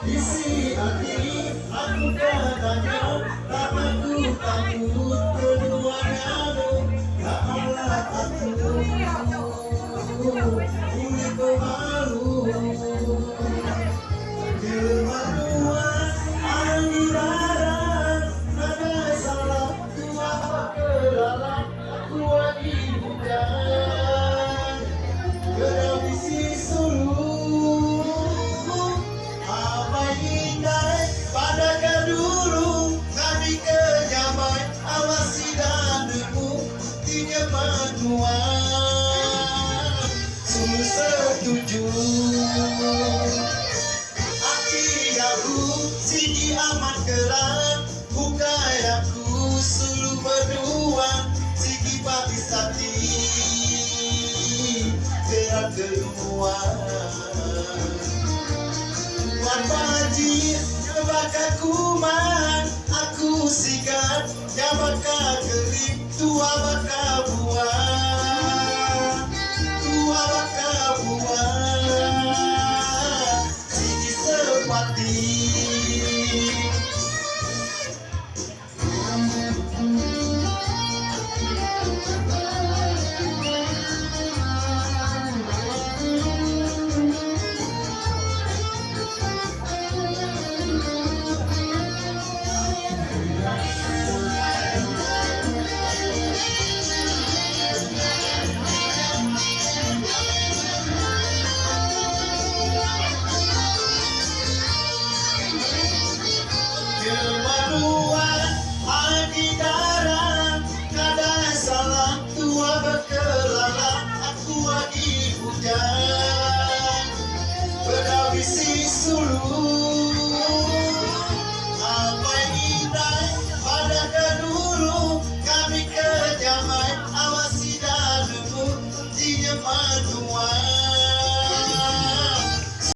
Isi hati aku padanya, karena ku takut keduanya. Ya Allah aku punya pemalu. Kemaluan aliran, ada salah tua ke dalam aku dibuka. Kerabisi suluh abai indai pada kadulu kami kenyamai awasi danemu tinya paduan sungguh setuju akidaku sini amat keran bukai aku sulu berdua sigi pati sati gerak kedua Tuan Paji bakal kuman aku sikat ya bakal kerip tua bakal buah tua bakal buah sigi sepati Kemaluan